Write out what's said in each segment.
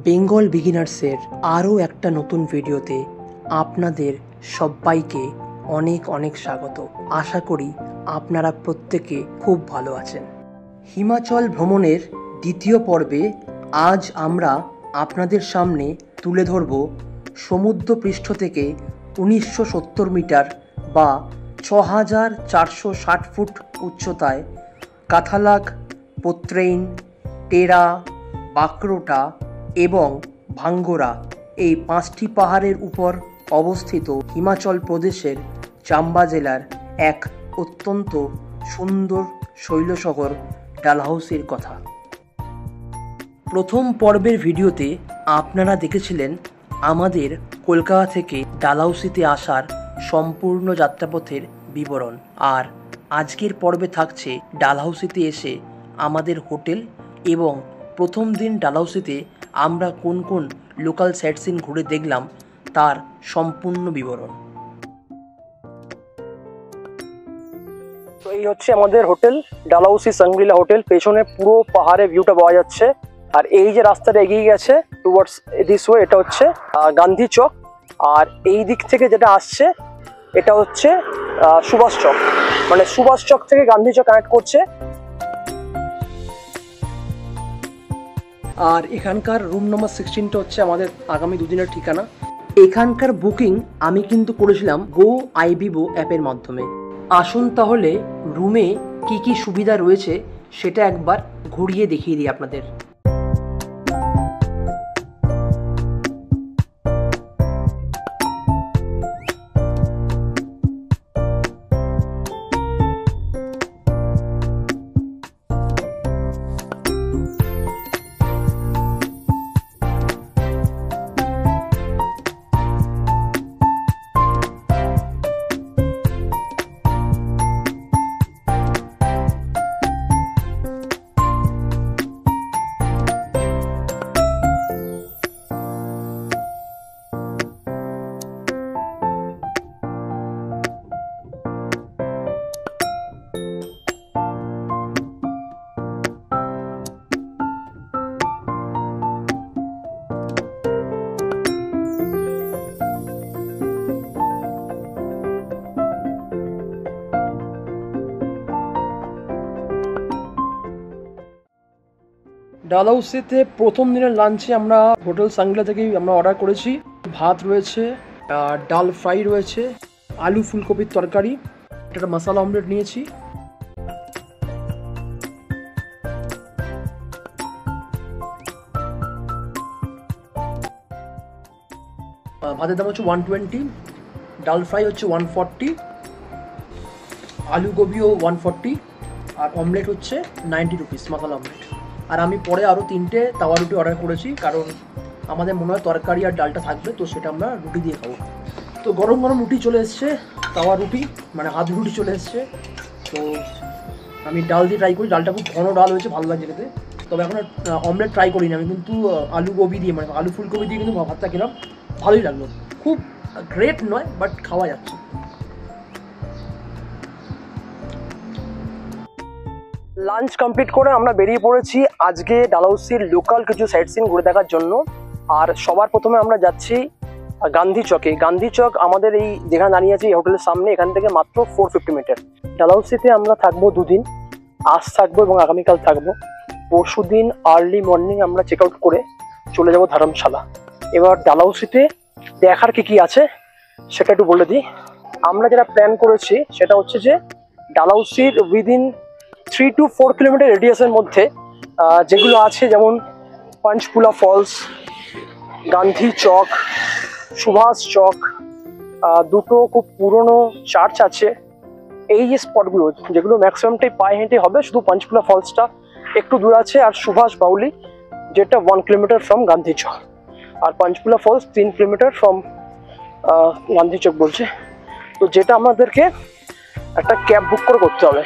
বেঙ্গল বিগিনার্সের আরও একটা নতুন ভিডিওতে আপনাদের সবাইকে অনেক অনেক স্বাগত। আশা করি আপনারা প্রত্যেকে খুব ভালো আছেন। হিমাচল ভ্রমণের দ্বিতীয় পর্বে আজ আমরা আপনাদের সামনে তুলে ধরব সমুদ্রপৃষ্ঠ থেকে 1970 মিটার বা 6460 ফুট উচ্চতায় কাথালাগ, পোত্রেইন, টেরা, বাকরোটা এবং ভাঙ্গোরা এই 5টি পাহাড়ের উপর অবস্থিত হিমাচল প্রদেশের চাম্বা জেলার এক অত্যন্ত সুন্দর শৈলশহর ডালহাউসির কথা। প্রথম পর্বের ভিডিওতে আপনারা দেখেছিলেন আমাদের কলকাতা থেকে ডালহাউসিতে আসার সম্পূর্ণ যাত্রাপথের বিবরণ, আর আজকের পর্বে থাকছে ডালহাউসিতে এসে আমাদের হোটেল এবং প্রথম দিন ডালহাউসিতে আমরা কোন কোন লোকাল সাইটসিন ঘুরে দেখলাম তার সম্পূর্ণ বিবরণ। তো এই হচ্ছে আমাদের হোটেল ডালহাউসি সাংগ্রিলা হোটেল। পেছনে পুরো পাহাড়ের ভিউটা পাওয়া যাচ্ছে। আর এই যে রাস্তাটা এগিয়ে গেছে টুয়ার্ডস দিস ওয়ে, এটা হচ্ছে গান্ধী চক। আর এই দিক থেকে যেটা আসছে এটা হচ্ছে সুভাষ চক, মানে সুভাষ চক থেকে গান্ধী চক কানেক্ট করছে। আর এখানকার রুম নম্বর 16টা হচ্ছে আমাদের আগামী দুদিনের ঠিকানা। এখানকার বুকিং আমি কিন্তু করেছিলাম GoIbibo অ্যাপের মাধ্যমে। আসুন তাহলে রুমে কি কি সুবিধা রয়েছে সেটা একবার ঘুরিয়ে দেখিয়ে দিই আপনাদের। ডালহাউসিতে প্রথম দিনের লাঞ্চে আমরা হোটেল সাংগ্রিলা থেকেই আমরা অর্ডার করেছি। ভাত রয়েছে, ডাল ফ্রাই রয়েছে, আলু ফুলকপির তরকারি, একটা মশলা অমলেট নিয়েছি। ভাতের দাম হচ্ছে 120, ডাল ফ্রাই হচ্ছে 140, আলু গোবিও 140, আর অমলেট হচ্ছে 90 রুপিস মশলা অমলেট। আর আমি পরে আরও 3টে তাওয়া রুটি অর্ডার করেছি, কারণ আমাদের মনে হয় তরকারি আর ডালটা থাকবে, তো সেটা আমরা রুটি দিয়ে খাবো। তো গরম গরম রুটি চলে এসছে, তাওয়া রুটি মানে হাত রুটি চলে এসছে। তো আমি ডাল দিয়ে ট্রাই করি, ডালটা খুব ঘন ডাল হয়েছে, ভালো লাগছে খেতে। তবে এখন অমলেট ট্রাই করিনি আমি, কিন্তু আলু গোবি দিয়ে মানে আলু ফুলকপি দিয়ে কিন্তু ভাতটা খেলাম, ভালোই লাগলো। খুব গ্রেট নয়, বাট খাওয়া যাচ্ছে। লাঞ্চ কমপ্লিট করে আমরা বেরিয়ে পড়েছি আজকে ডালহাউসির লোকাল কিছু সাইট সিন ঘুরে দেখার জন্য। আর সবার প্রথমে আমরা যাচ্ছি গান্ধী চকে। গান্ধী চক আমাদের এই যেখানে দাঁড়িয়ে আছি এই হোটেলের সামনে, এখান থেকে মাত্র 450 মিটার। ডালহাউসিতে আমরা থাকবো 2 দিন, আজ থাকবো এবং আগামীকাল থাকবো। পরশু দিন আর্লি মর্নিং আমরা চেক আউট করে চলে যাব ধর্মশালা। এবার ডালহাউসিতে দেখার কি কি আছে সেটা একটু বলে দিই। আমরা যেটা প্ল্যান করেছি সেটা হচ্ছে যে ডালহাউসির উইদিন 3 to 4 কিলোমিটার রেডিয়াসের মধ্যে যেগুলো আছে, যেমন পাঞ্চপুলা ফলস, গান্ধী চক, সুভাষ চক, দুটো খুব পুরনো চার্চ আছে। এই যে স্পটগুলো যেগুলো ম্যাক্সিমামটাই পায়ে হেঁটে হবে, শুধু পাঞ্চপুলা ফলসটা একটু দূর আছে, আর সুভাষ বাউলি যেটা 1 কিলোমিটার ফ্রম গান্ধী চক, আর Panchpula falls 3 kilometre from Gandhi Chowk বলছে। তো যেটা আমাদেরকে একটা ক্যাব বুক করে করতে হবে।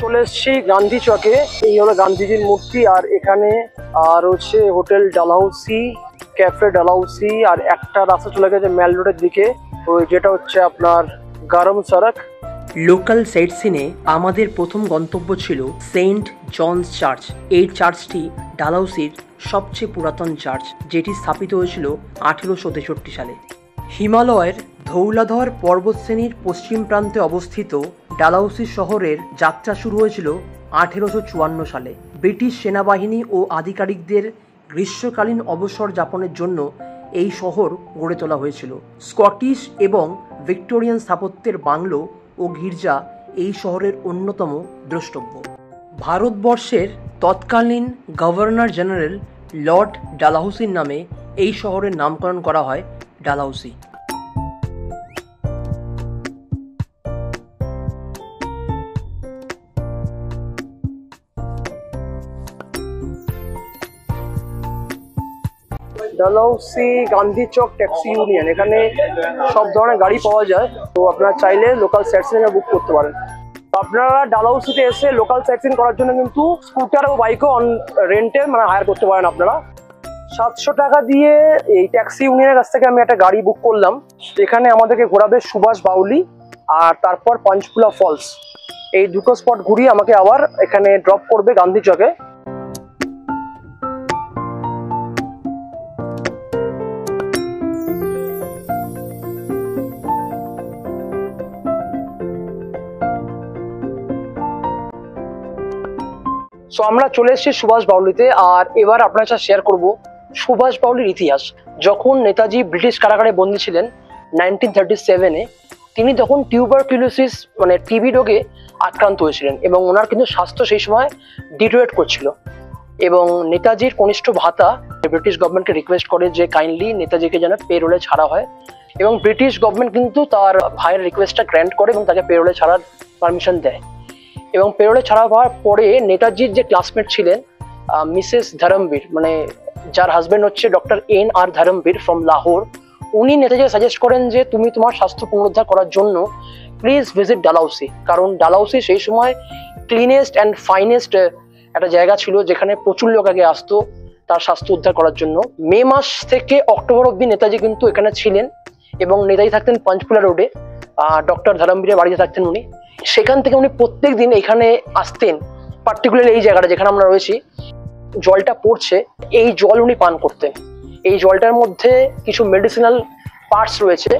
চলে এসেছি গান্ধী চকে। এই হলো গান্ধীজির মূর্তি, আর এখানে আর হচ্ছে হোটেল ডালহাউসি, ক্যাফে ডালহাউসি, আর একটা রাস্তা চলে গেছে মেল রোডের দিকে, ওই যেটা হচ্ছে আপনার গরম সড়ক। লোকাল সাইট সিনে আমাদের প্রথম গন্তব্য ছিল সেন্ট জনস চার্চ। এই চার্চটি ডালহাউসির সবচেয়ে পুরাতন চার্চ, যেটি স্থাপিত হয়েছিল 1863 সালে। হিমালয়ের ধৌলাধর পর্বতশ্রেণীর পশ্চিম প্রান্তে অবস্থিত ডালহাউসি শহরের যাত্রা শুরু হয়েছিল 1854 সালে। ব্রিটিশ সেনাবাহিনী ও আধিকারিকদের গ্রীষ্মকালীন অবসর যাপনের জন্য এই শহর গড়ে তোলা হয়েছিল। স্কটিশ এবং ভিক্টোরিয়ান স্থাপত্যের বাংলো ও গির্জা এই শহরের অন্যতম দ্রষ্টব্য। ভারতবর্ষের তৎকালীন গভর্নর জেনারেল লর্ড ডালহাউসির নামে এই শহরের নামকরণ করা হয় ডালহাউসি। ডালহাউসি গান্ধী চক ট্যাক্সি ইউনিয়ন, এখানে সব ধরনের গাড়ি পাওয়া যায়। তো আপনারা চাইলে লোকাল সাইটসিং বুক করতে পারেন। আপনারা ডালহাউসিতে এসে লোকাল সাইটসিং করার জন্য কিন্তু স্কুটার ও বাইকও অন রেন্টে হায়ার করতে পারেন আপনারা। 700 টাকা দিয়ে এই ট্যাক্সি ইউনিয়নের কাছ থেকে আমি একটা গাড়ি বুক করলাম। এখানে আমাদেরকে ঘোরাবে সুভাষ বাউলি আর তারপর পাঞ্চকুলা ফলস। এই দুটো স্পট ঘুরিয়ে আমাকে আবার এখানে ড্রপ করবে গান্ধী চকে। সো আমরা চলে এসেছি সুভাষ বাউলিতে, আর এবার আপনার সাথে শেয়ার করব সুভাষ বাউলির ইতিহাস। যখন নেতাজি ব্রিটিশ কারাগারে বন্দী ছিলেন 1937-এ, তিনি তখন টিউবারকিউলোসিস টিবি রোগে আক্রান্ত হয়েছিলেন এবং ওনার কিন্তু স্বাস্থ্য সেই সময় ডিটোরিয়েট করছিল। এবং নেতাজির কনিষ্ঠ ভাতা ব্রিটিশ গভর্নমেন্টকে রিকোয়েস্ট করে যে কাইন্ডলি নেতাজিকে যেন পেরোলে ছাড়া হয়, এবং ব্রিটিশ গভর্নমেন্ট কিন্তু তার ভাইয়ের রিকোয়েস্টটা গ্র্যান্ট করে এবং তাকে পেরোলে ছাড়ার পারমিশন দেয়। এবং পেরোলে ছাড়া হওয়ার পরে নেতাজির যে ক্লাসমেট ছিলেন মিসেস ধরমবীর, যার হাজবেন্ড হচ্ছে doctor N.R. Dharambir from Lahore, উনি নেতাজিকে সাজেস্ট করেন যে তুমি তোমার স্বাস্থ্য পুনরুদ্ধার করার জন্য প্লিজ ভিজিট ডালহাউসি। কারণ ডালহাউসি সেই সময় ক্লিনেস্ট অ্যান্ড ফাইনেস্ট একটা জায়গা ছিল যেখানে প্রচুর লোক আগে আসতো তার স্বাস্থ্য উদ্ধার করার জন্য। মে মাস থেকে অক্টোবর অব্দি নেতাজি কিন্তু এখানে ছিলেন এবং নেতাজি থাকতেন পাঞ্চকুলা রোডে, ডক্টর ধরমবীরের বাড়িতে থাকতেন উনি। সেখান থেকে উনি প্রত্যেক দিন এখানে আসতেন, পার্টিকুলারলি এই জায়গাটা যেখানে আমরা রয়েছি, জলটা পড়ছে, এই জল উনি পান করতেন। এই জলটার মধ্যে কিছু মেডিসিনাল পার্টস রয়েছে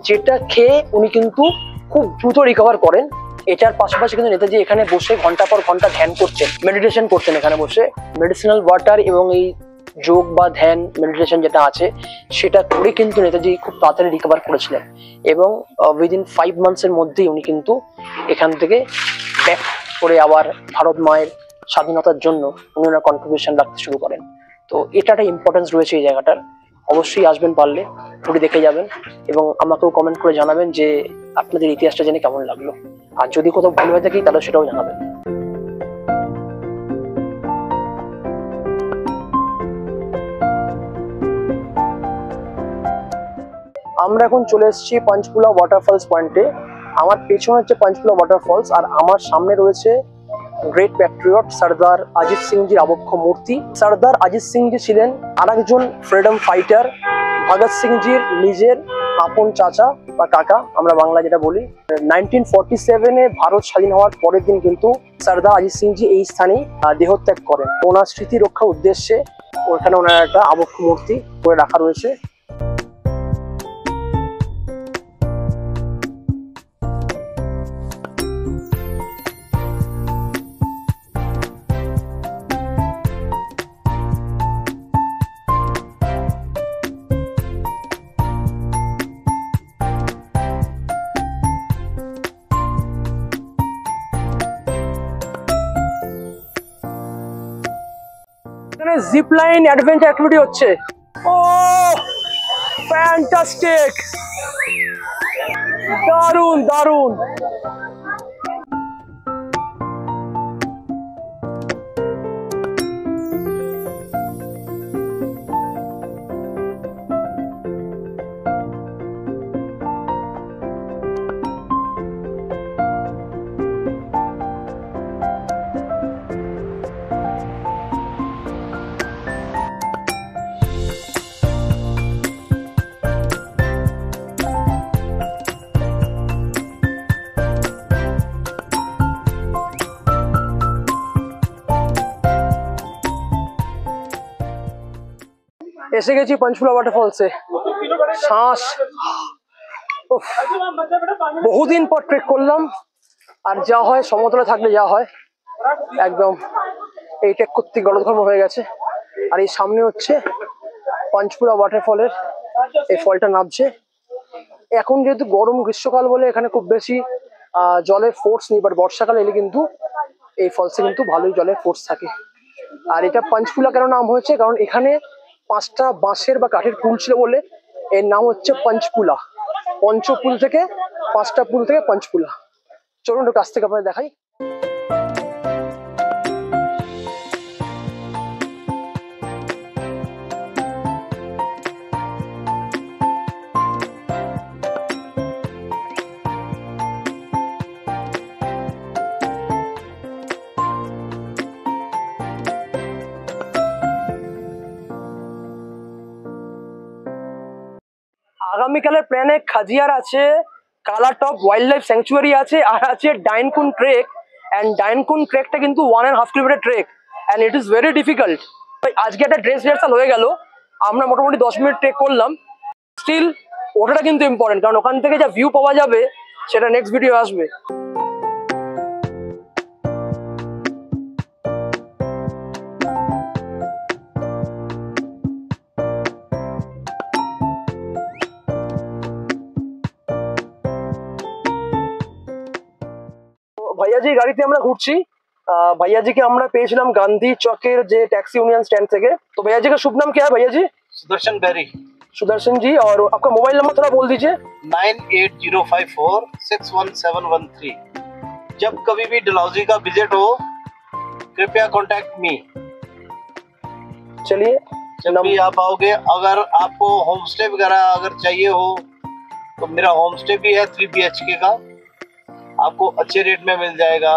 যেটা খেয়ে উনি কিন্তু খুব দ্রুত রিকভার করেন। এটার পাশাপাশি কিন্তু নেতাজি এখানে বসে ঘন্টা পর ঘন্টা ধ্যান করছেন, মেডিটেশন করছেন এখানে বসে। মেডিসিনাল ওয়াটার এবং এই যোগ বা ধ্যান মেডিটেশন যেটা আছে সেটা করে কিন্তু নেতাজি খুব তাড়াতাড়ি রিকভার করেছিলেন এবং উইদিন 5 মান্থসের মধ্যেই উনি কিন্তু এখান থেকে ব্যাক করে আবার ভারত মায়ের স্বাধীনতার জন্য উনি ওনার কন্ট্রিবিউশন রাখতে শুরু করেন। তো এটা একটা ইম্পর্টেন্স রয়েছে এই জায়গাটার। অবশ্যই আসবেন, পারলে ঘুরে দেখে যাবেন এবং আমাকেও কমেন্ট করে জানাবেন যে আপনাদের ইতিহাসটা জেনে কেমন লাগলো। আর যদি কোথাও ভুল হয়ে থাকি তাহলে সেটাও জানাবেন। আমরা এখন চলে এসেছি পাঞ্চকুলা ওয়াটারফলস পয়েন্টে। আমার পেছনে হচ্ছে পাঞ্চকুলা ওয়াটারফলস আর আমার সামনে রয়েছে গ্রেট প্যাট্রিয়ট সর্দার অজিত সিংজির আবক্ষ মূর্তি। সর্দার অজিত সিংজি ছিলেন আরেকজন ফ্রিডম ফাইটার, ভগৎ সিংজির নিজের আপন চাচা বা কাকা, আমরা বাংলা যেটা বলি। 1947-এ ভারত স্বাধীন হওয়ার পরের দিন কিন্তু সর্দার অজিত সিংজি এই স্থানে দেহত্যাগ করেন। ওনার স্মৃতি রক্ষার উদ্দেশ্যে ওখানে ওনার একটা আবক্ষ মূর্তি করে রাখা রয়েছে। জিপ লাইন অ্যাডভেঞ্চার অ্যাক্টিভিটি হচ্ছে। ও ফ্যান্টাস্টিক, দারুণ দারুণ। এসে গেছি পঞ্চকুলা ওয়াটারফলসে। শ্বাস, উফ, বহুদিন পর ট্রেক করলাম। আর যা হয় সমতলে থাকলে যা হয়, একদম এই ট্রেক করতে গলদঘর্ম হয়ে গেছে। আর এই সামনে হচ্ছে পঞ্চকুলা ওয়াটারফলের এই ফলটা নামছে। এখন যেহেতু গরম গ্রীষ্মকাল বলে এখানে খুব বেশি জলের ফোর্স নেই, বাট বর্ষাকালে এলে কিন্তু এই ফলসে কিন্তু ভালোই জলের ফোর্স থাকে। আর এটা পঞ্চকুলা কেন নাম হয়েছে, কারণ এখানে 5টা বাঁশের বা কাঠের পুল ছিল বলে এর নাম হচ্ছে পঞ্চকুলা। পঞ্চপুল থেকে 5টা পুল থেকে পঞ্চকুলা। চলুন একটু কাছ থেকে আপনাদের দেখাই। আগামীকালের প্ল্যানে খাজিয়ার আছে, কালাটপ ওয়াইল্ড লাইফ স্যাংচুয়ারি আছে, আর আছে ডাইনকুন ট্রেক। অ্যান্ড ডাইনকুন ট্রেকটা কিন্তু 1.5 kilometre trek, and it is very difficult. আজকে একটা ড্রেস রিহার্সাল হয়ে গেল, আমরা মোটামুটি 10 মিনিট ট্রেক করলাম। স্টিল ওঠাটা কিন্তু ইম্পর্টেন্ট, কারণ ওখান থেকে যা ভিউ পাওয়া যাবে সেটা নেক্সট ভিডিও আসবে। ভাইয়াজি গাড়িতে আমরা ঘুরছি। ভাইয়াজিকে আমরা পেয়েছিলাম গান্ধী চকের যে टैक्सी यूनियन स्टैंड থেকে। तो भैया जी का शुभ नाम क्या है भैया जी? सुदर्शन बैरी। सुदर्शन जी, और आपका मोबाइल नंबर थोड़ा बोल दीजिए। 9805461713। जब कभी भी डलहौजी का विजिट हो कृपया कांटेक्ट मी। चलिए, जब भी आप आओगे, अगर आपको होम स्टे वगैरह अगर चाहिए हो तो मेरा होम स्टे भी है 3 BHK का, आपको अच्छे रेट में मिल जाएगा।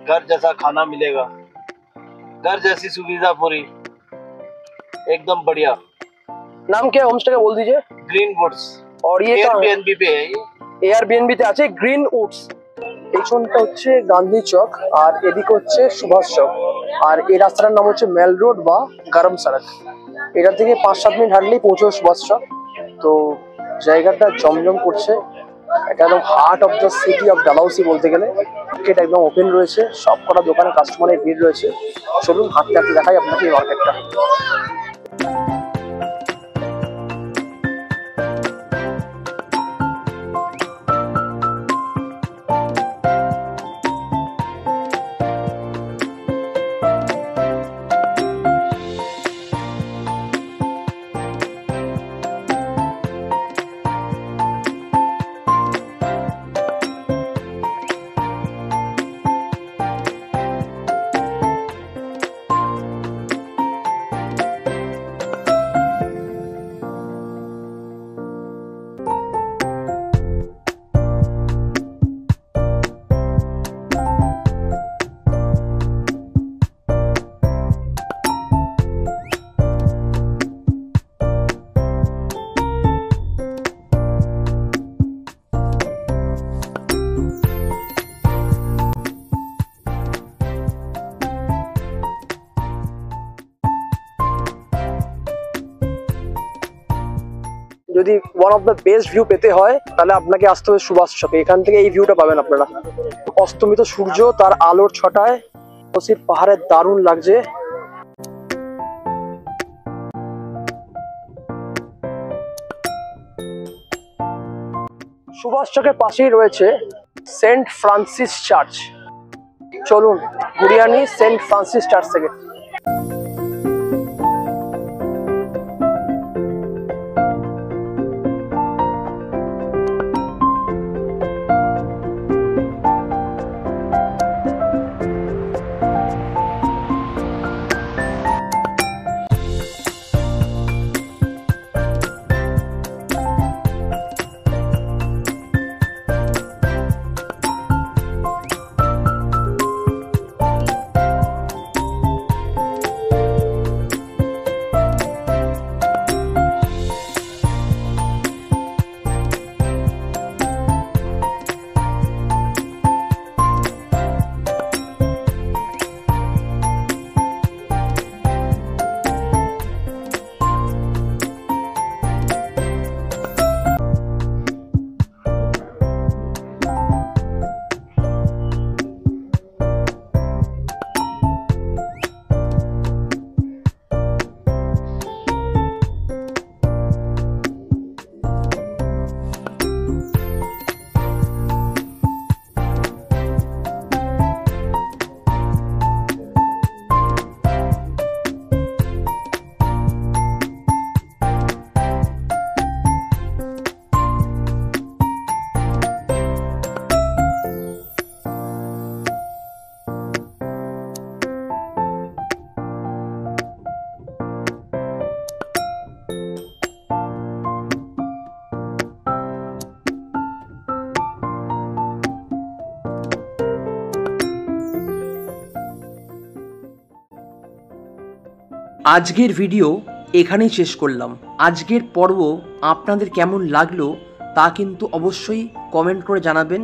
घर जैसा खाना मिलेगा, घर जैसी सुविधा पूरी, एकदम बढ़िया। नाम क्या है होम स्टे का बोल दीजिए। Green Woods. और ये एयरबीएनबी पे है ये। এয়ারবিএনবি তে আছে গ্রিন উডস। পেছনটা হচ্ছে গান্ধী চক আর এদিকে হচ্ছে সুভাষ চক। আর এই রাস্তাটার নাম হচ্ছে মেল রোড বা গরম সড়ক। এটা থেকে 5-7 মিনিট হাঁটলেই পৌঁছবে সুভাষ চক। তো জায়গাটা জমজম করছে, এটা একদম heart of the city of Dalhousie বলতে গেলে। মার্কেট একদম ওপেন রয়েছে, সব কটা দোকানে কাস্টমারের ভিড় রয়েছে। চলুন হাঁটতে হাঁটতে দেখাই আপনাকে এই মার্কেটটা। যদি one of the best view পেতে হয় তাহলে আপনাকে আসতে হবে সুভাষ চকে। এখান থেকে এই ভিউটা পাবেন আপনারা। অস্তমিত সূর্য তার আলোর ছটায় ওসির পাহাড়ের দারুণ লাগছে। সুভাষ চকের পাশেই রয়েছে সেন্ট ফ্রান্সিস চার্চ। চলুন ঘুরিয়ে আনি সেন্ট ফ্রান্সিস চার্চ থেকে। আজকের ভিডিও এখানেই শেষ করলাম। আজকের পর্ব আপনাদের কেমন লাগলো তা কিন্তু অবশ্যই কমেন্ট করে জানাবেন।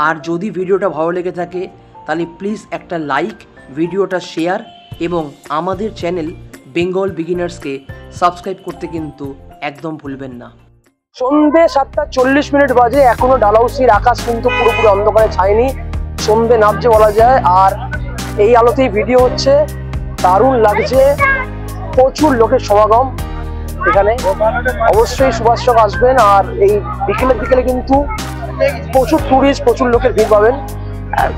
আর যদি ভিডিওটা ভালো লেগে থাকে তাহলে প্লিজ একটা লাইক, ভিডিওটা শেয়ার এবং আমাদের চ্যানেল বেঙ্গল বিগিনার্সকে সাবস্ক্রাইব করতে কিন্তু একদম ভুলবেন না। সন্ধে 7:40 বাজে, এখনো ডালহাউসির আকাশ কিন্তু পুরোপুরি অন্ধকারে ছায়নি, সন্ধে নামছে বলা যায়। আর এই আলোতেই ভিডিও হচ্ছে, দারুণ লাগছে, প্রচুর লোকের সমাগম এখানে। অবশ্যই সুভাষ চক আসবেন। আর এই বিকেলে কিন্তু প্রচুর টুরিস্ট, প্রচুর লোকের ভিড় পাবেন।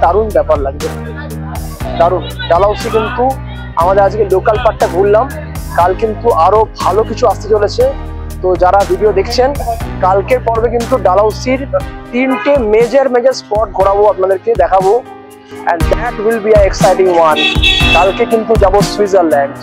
দারুণ ব্যাপার লাগবে, দারুণ। ডালহাউসি কিন্তু আমাদের আজকে লোকাল পার্কটা ঘুরলাম, কাল কিন্তু আরো ভালো কিছু আসতে চলেছে। তো যারা ভিডিও দেখছেন, কালকের পর্বে কিন্তু ডালহাউসির 3টে মেজর স্পট ঘোরাবো, আপনাদেরকে দেখাবো। and that will be an exciting one। কালকে কিন্তু যাবো সুইজারল্যান্ড।